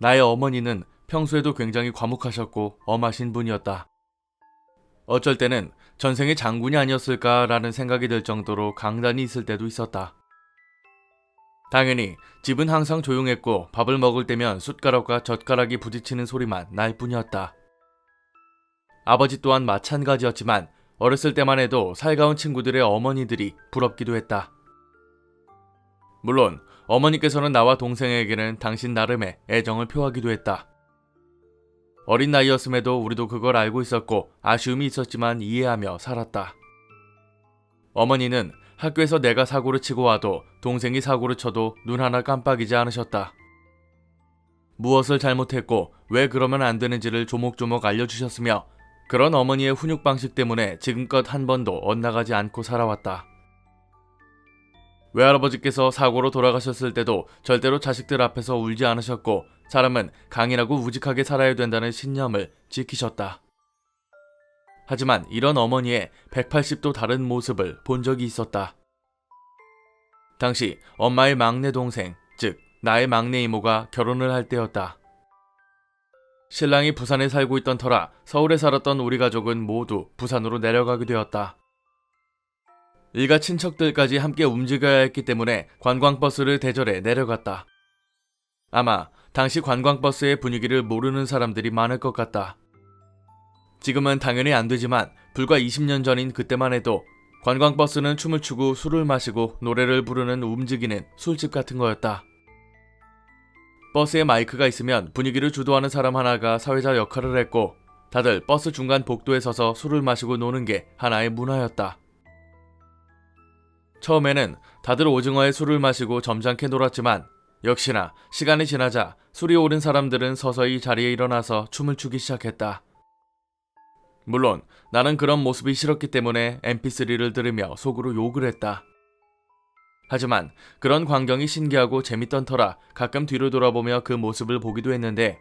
나의 어머니는 평소에도 굉장히 과묵하셨고 엄하신 분이었다. 어쩔 때는 전생에 장군이 아니었을까라는 생각이 들 정도로 강단이 있을 때도 있었다. 당연히 집은 항상 조용했고 밥을 먹을 때면 숟가락과 젓가락이 부딪히는 소리만 날 뿐이었다. 아버지 또한 마찬가지였지만 어렸을 때만 해도 살가운 친구들의 어머니들이 부럽기도 했다. 물론 어머니께서는 나와 동생에게는 당신 나름의 애정을 표하기도 했다. 어린 나이였음에도 우리도 그걸 알고 있었고 아쉬움이 있었지만 이해하며 살았다. 어머니는 학교에서 내가 사고를 치고 와도 동생이 사고를 쳐도 눈 하나 깜빡이지 않으셨다. 무엇을 잘못했고 왜 그러면 안 되는지를 조목조목 알려주셨으며 그런 어머니의 훈육 방식 때문에 지금껏 한 번도 엇나가지 않고 살아왔다. 외할아버지께서 사고로 돌아가셨을 때도 절대로 자식들 앞에서 울지 않으셨고 사람은 강인하고 우직하게 살아야 된다는 신념을 지키셨다. 하지만 이런 어머니의 180도 다른 모습을 본 적이 있었다. 당시 엄마의 막내 동생, 즉 나의 막내 이모가 결혼을 할 때였다. 신랑이 부산에 살고 있던 터라 서울에 살았던 우리 가족은 모두 부산으로 내려가게 되었다. 일가 친척들까지 함께 움직여야 했기 때문에 관광버스를 대절해 내려갔다. 아마 당시 관광버스의 분위기를 모르는 사람들이 많을 것 같다. 지금은 당연히 안 되지만 불과 20년 전인 그때만 해도 관광버스는 춤을 추고 술을 마시고 노래를 부르는 움직이는 술집 같은 거였다. 버스에 마이크가 있으면 분위기를 주도하는 사람 하나가 사회자 역할을 했고 다들 버스 중간 복도에 서서 술을 마시고 노는 게 하나의 문화였다. 처음에는 다들 오징어에 술을 마시고 점잖게 놀았지만 역시나 시간이 지나자 술이 오른 사람들은 서서히 자리에 일어나서 춤을 추기 시작했다. 물론 나는 그런 모습이 싫었기 때문에 mp3를 들으며 속으로 욕을 했다. 하지만 그런 광경이 신기하고 재밌던 터라 가끔 뒤로 돌아보며 그 모습을 보기도 했는데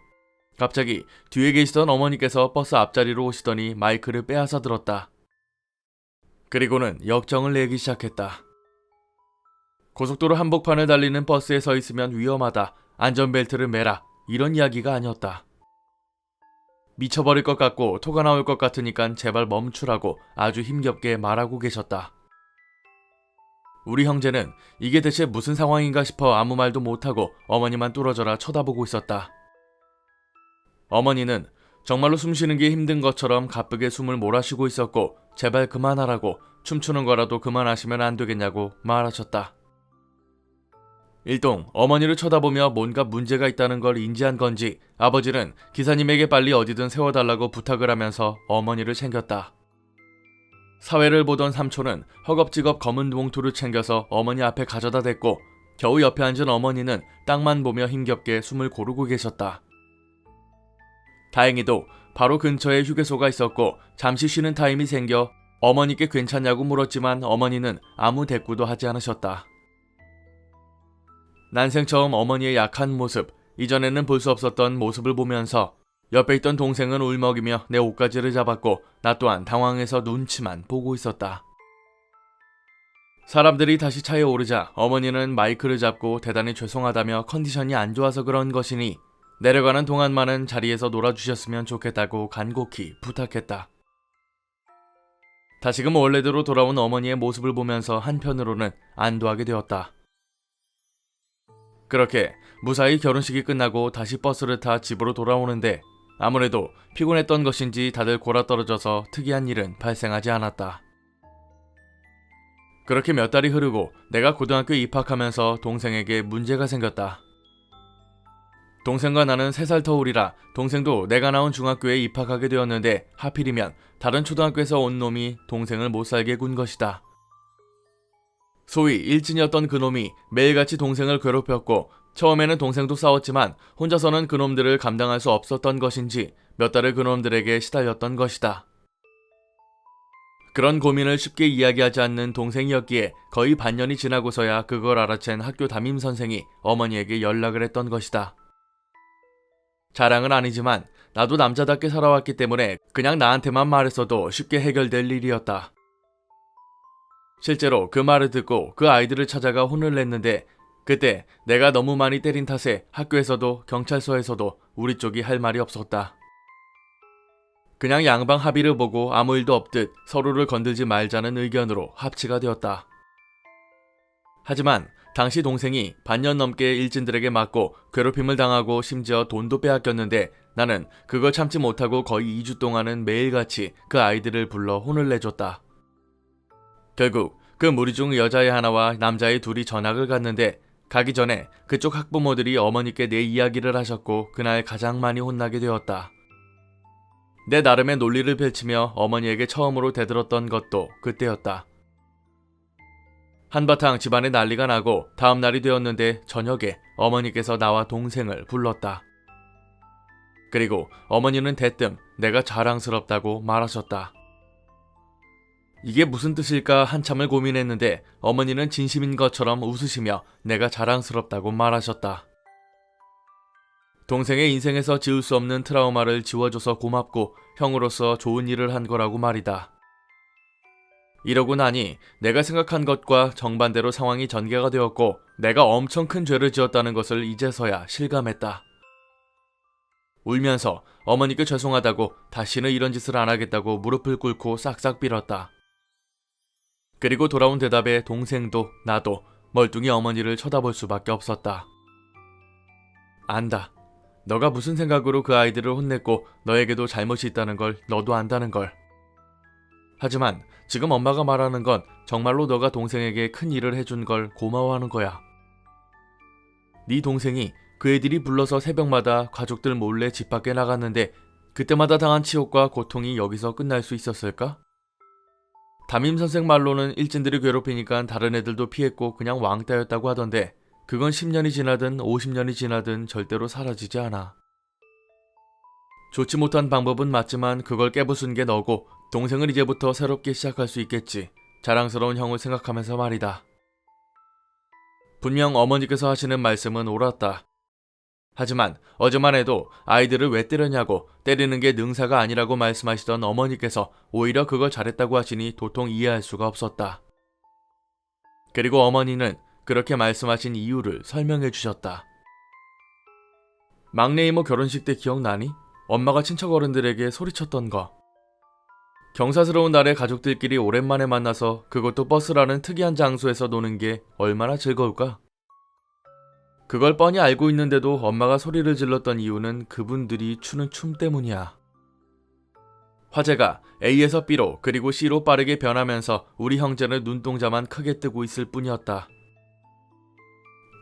갑자기 뒤에 계시던 어머니께서 버스 앞자리로 오시더니 마이크를 빼앗아 들었다. 그리고는 역정을 내기 시작했다. 고속도로 한복판을 달리는 버스에 서 있으면 위험하다. 안전벨트를 매라. 이런 이야기가 아니었다. 미쳐버릴 것 같고 토가 나올 것 같으니까 제발 멈추라고 아주 힘겹게 말하고 계셨다. 우리 형제는 이게 대체 무슨 상황인가 싶어 아무 말도 못하고 어머니만 뚫어져라 쳐다보고 있었다. 어머니는 정말로 숨쉬는 게 힘든 것처럼 가쁘게 숨을 몰아쉬고 있었고 제발 그만하라고 춤추는 거라도 그만하시면 안 되겠냐고 말하셨다. 일동 어머니를 쳐다보며 뭔가 문제가 있다는 걸 인지한 건지 아버지는 기사님에게 빨리 어디든 세워달라고 부탁을 하면서 어머니를 챙겼다. 사회를 보던 삼촌은 허겁지겁 검은 봉투를 챙겨서 어머니 앞에 가져다 댔고 겨우 옆에 앉은 어머니는 땅만 보며 힘겹게 숨을 고르고 계셨다. 다행히도 바로 근처에 휴게소가 있었고 잠시 쉬는 타임이 생겨 어머니께 괜찮냐고 물었지만 어머니는 아무 대꾸도 하지 않으셨다. 난생 처음 어머니의 약한 모습, 이전에는 볼 수 없었던 모습을 보면서 옆에 있던 동생은 울먹이며 내 옷가지를 잡았고 나 또한 당황해서 눈치만 보고 있었다. 사람들이 다시 차에 오르자 어머니는 마이크를 잡고 대단히 죄송하다며 컨디션이 안 좋아서 그런 것이니 내려가는 동안만은 자리에서 놀아주셨으면 좋겠다고 간곡히 부탁했다. 다시금 원래대로 돌아온 어머니의 모습을 보면서 한편으로는 안도하게 되었다. 그렇게 무사히 결혼식이 끝나고 다시 버스를 타 집으로 돌아오는데 아무래도 피곤했던 것인지 다들 골아떨어져서 특이한 일은 발생하지 않았다. 그렇게 몇 달이 흐르고 내가 고등학교에 입학하면서 동생에게 문제가 생겼다. 동생과 나는 3살 터울이라 동생도 내가 나온 중학교에 입학하게 되었는데 하필이면 다른 초등학교에서 온 놈이 동생을 못살게 군 것이다. 소위 일진이었던 그놈이 매일같이 동생을 괴롭혔고 처음에는 동생도 싸웠지만 혼자서는 그놈들을 감당할 수 없었던 것인지 몇 달을 그놈들에게 시달렸던 것이다. 그런 고민을 쉽게 이야기하지 않는 동생이었기에 거의 반년이 지나고서야 그걸 알아챈 학교 담임선생이 어머니에게 연락을 했던 것이다. 자랑은 아니지만 나도 남자답게 살아왔기 때문에 그냥 나한테만 말했어도 쉽게 해결될 일이었다. 실제로 그 말을 듣고 그 아이들을 찾아가 혼을 냈는데 그때 내가 너무 많이 때린 탓에 학교에서도 경찰서에서도 우리 쪽이 할 말이 없었다. 그냥 양방 합의를 보고 아무 일도 없듯 서로를 건들지 말자는 의견으로 합치가 되었다. 하지만 당시 동생이 반년 넘게 일진들에게 맞고 괴롭힘을 당하고 심지어 돈도 빼앗겼는데 나는 그걸 참지 못하고 거의 2주 동안은 매일같이 그 아이들을 불러 혼을 내줬다. 결국 그 무리 중 여자애 하나와 남자애 둘이 전학을 갔는데 가기 전에 그쪽 학부모들이 어머니께 내 이야기를 하셨고 그날 가장 많이 혼나게 되었다. 내 나름의 논리를 펼치며 어머니에게 처음으로 대들었던 것도 그때였다. 한바탕 집안에 난리가 나고 다음 날이 되었는데 저녁에 어머니께서 나와 동생을 불렀다. 그리고 어머니는 대뜸 내가 자랑스럽다고 말하셨다. 이게 무슨 뜻일까 한참을 고민했는데 어머니는 진심인 것처럼 웃으시며 내가 자랑스럽다고 말하셨다. 동생의 인생에서 지울 수 없는 트라우마를 지워줘서 고맙고 형으로서 좋은 일을 한 거라고 말이다. 이러고 나니 내가 생각한 것과 정반대로 상황이 전개가 되었고 내가 엄청 큰 죄를 지었다는 것을 이제서야 실감했다. 울면서 어머니께 죄송하다고 다시는 이런 짓을 안 하겠다고 무릎을 꿇고 싹싹 빌었다. 그리고 돌아온 대답에 동생도 나도 멀뚱히 어머니를 쳐다볼 수밖에 없었다. 안다. 너가 무슨 생각으로 그 아이들을 혼냈고 너에게도 잘못이 있다는 걸 너도 안다는 걸. 하지만 지금 엄마가 말하는 건 정말로 너가 동생에게 큰 일을 해준 걸 고마워하는 거야. 네 동생이 그 애들이 불러서 새벽마다 가족들 몰래 집 밖에 나갔는데 그때마다 당한 치욕과 고통이 여기서 끝날 수 있었을까? 담임선생 말로는 일진들이 괴롭히니까 다른 애들도 피했고 그냥 왕따였다고 하던데 그건 10년이 지나든 50년이 지나든 절대로 사라지지 않아. 좋지 못한 방법은 맞지만 그걸 깨부순 게 너고 동생을 이제부터 새롭게 시작할 수 있겠지. 자랑스러운 형을 생각하면서 말이다. 분명 어머니께서 하시는 말씀은 옳았다. 하지만 어제만 해도 아이들을 왜 때렸냐고 때리는 게 능사가 아니라고 말씀하시던 어머니께서 오히려 그걸 잘했다고 하시니 도통 이해할 수가 없었다. 그리고 어머니는 그렇게 말씀하신 이유를 설명해 주셨다. 막내 이모 결혼식 때 기억나니? 엄마가 친척 어른들에게 소리쳤던 거. 경사스러운 날에 가족들끼리 오랜만에 만나서 그것도 버스라는 특이한 장소에서 노는 게 얼마나 즐거울까? 그걸 뻔히 알고 있는데도 엄마가 소리를 질렀던 이유는 그분들이 추는 춤 때문이야. 화제가 A에서 B로 그리고 C로 빠르게 변하면서 우리 형제는 눈동자만 크게 뜨고 있을 뿐이었다.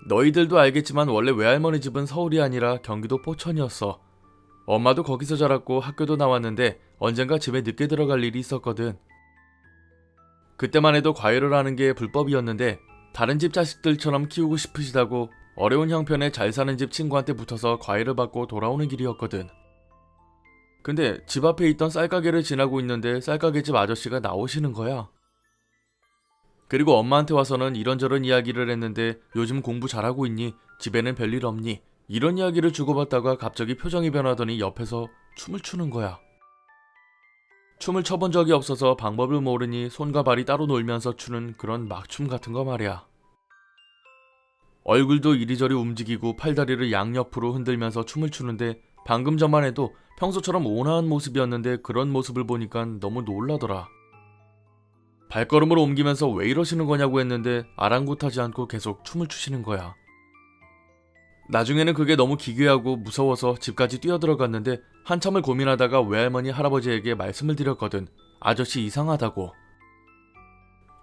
너희들도 알겠지만 원래 외할머니 집은 서울이 아니라 경기도 포천이었어. 엄마도 거기서 자랐고 학교도 나왔는데 언젠가 집에 늦게 들어갈 일이 있었거든. 그때만 해도 과외를 하는 게 불법이었는데 다른 집 자식들처럼 키우고 싶으시다고 어려운 형편에 잘 사는 집 친구한테 붙어서 과외를 받고 돌아오는 길이었거든. 근데 집 앞에 있던 쌀가게를 지나고 있는데 쌀가게 집 아저씨가 나오시는 거야. 그리고 엄마한테 와서는 이런저런 이야기를 했는데 요즘 공부 잘하고 있니? 집에는 별일 없니? 이런 이야기를 주고받다가 갑자기 표정이 변하더니 옆에서 춤을 추는 거야. 춤을 춰본 적이 없어서 방법을 모르니 손과 발이 따로 놀면서 추는 그런 막춤 같은 거 말이야. 얼굴도 이리저리 움직이고 팔다리를 양옆으로 흔들면서 춤을 추는데 방금 전만 해도 평소처럼 온화한 모습이었는데 그런 모습을 보니까 너무 놀라더라. 발걸음을 옮기면서 왜 이러시는 거냐고 했는데 아랑곳하지 않고 계속 춤을 추시는 거야. 나중에는 그게 너무 기괴하고 무서워서 집까지 뛰어들어갔는데 한참을 고민하다가 외할머니 할아버지에게 말씀을 드렸거든. 아저씨 이상하다고.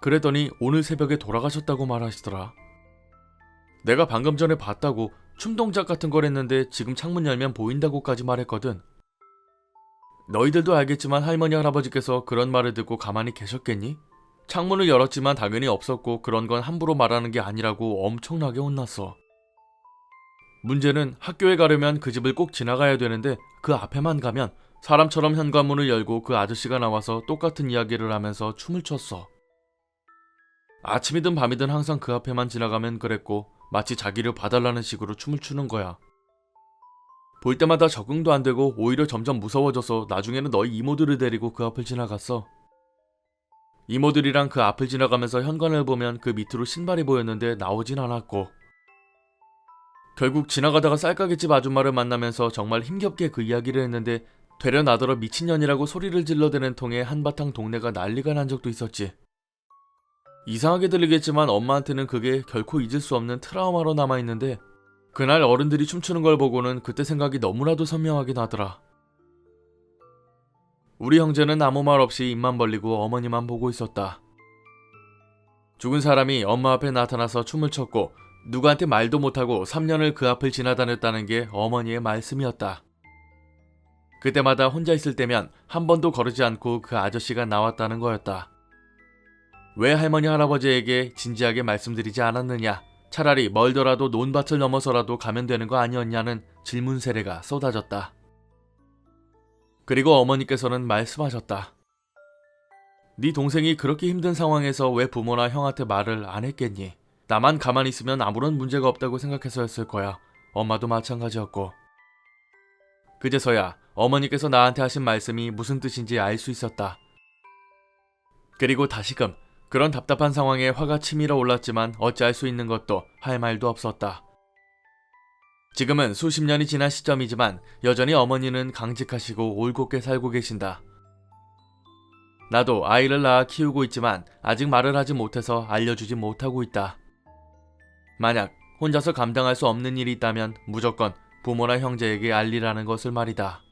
그랬더니 오늘 새벽에 돌아가셨다고 말하시더라. 내가 방금 전에 봤다고 춤 동작 같은 걸 했는데 지금 창문 열면 보인다고까지 말했거든. 너희들도 알겠지만 할머니 할아버지께서 그런 말을 듣고 가만히 계셨겠니? 창문을 열었지만 당연히 없었고 그런 건 함부로 말하는 게 아니라고 엄청나게 혼났어. 문제는 학교에 가려면 그 집을 꼭 지나가야 되는데 그 앞에만 가면 사람처럼 현관문을 열고 그 아저씨가 나와서 똑같은 이야기를 하면서 춤을 췄어. 아침이든 밤이든 항상 그 앞에만 지나가면 그랬고 마치 자기를 봐달라는 식으로 춤을 추는 거야. 볼 때마다 적응도 안 되고 오히려 점점 무서워져서 나중에는 너희 이모들을 데리고 그 앞을 지나갔어. 이모들이랑 그 앞을 지나가면서 현관을 보면 그 밑으로 신발이 보였는데 나오진 않았고 결국 지나가다가 쌀가게집 아줌마를 만나면서 정말 힘겹게 그 이야기를 했는데 되려 나더러 미친년이라고 소리를 질러대는 통에 한바탕 동네가 난리가 난 적도 있었지. 이상하게 들리겠지만 엄마한테는 그게 결코 잊을 수 없는 트라우마로 남아있는데 그날 어른들이 춤추는 걸 보고는 그때 생각이 너무나도 선명하게 나더라. 우리 형제는 아무 말 없이 입만 벌리고 어머니만 보고 있었다. 죽은 사람이 엄마 앞에 나타나서 춤을 췄고 누구한테 말도 못하고 3년을 그 앞을 지나다녔다는 게 어머니의 말씀이었다. 그때마다 혼자 있을 때면 한 번도 거르지 않고 그 아저씨가 나왔다는 거였다. 왜 할머니 할아버지에게 진지하게 말씀드리지 않았느냐, 차라리 멀더라도 논밭을 넘어서라도 가면 되는 거 아니었냐는 질문 세례가 쏟아졌다. 그리고 어머니께서는 말씀하셨다. 네 동생이 그렇게 힘든 상황에서 왜 부모나 형한테 말을 안 했겠니? 나만 가만히 있으면 아무런 문제가 없다고 생각해서였을 거야. 엄마도 마찬가지였고. 그제서야 어머니께서 나한테 하신 말씀이 무슨 뜻인지 알 수 있었다. 그리고 다시금 그런 답답한 상황에 화가 치밀어 올랐지만 어찌할 수 있는 것도 할 말도 없었다. 지금은 수십 년이 지난 시점이지만 여전히 어머니는 강직하시고 올곧게 살고 계신다. 나도 아이를 낳아 키우고 있지만 아직 말을 하지 못해서 알려주지 못하고 있다. 만약 혼자서 감당할 수 없는 일이 있다면 무조건 부모나 형제에게 알리라는 것을 말이다.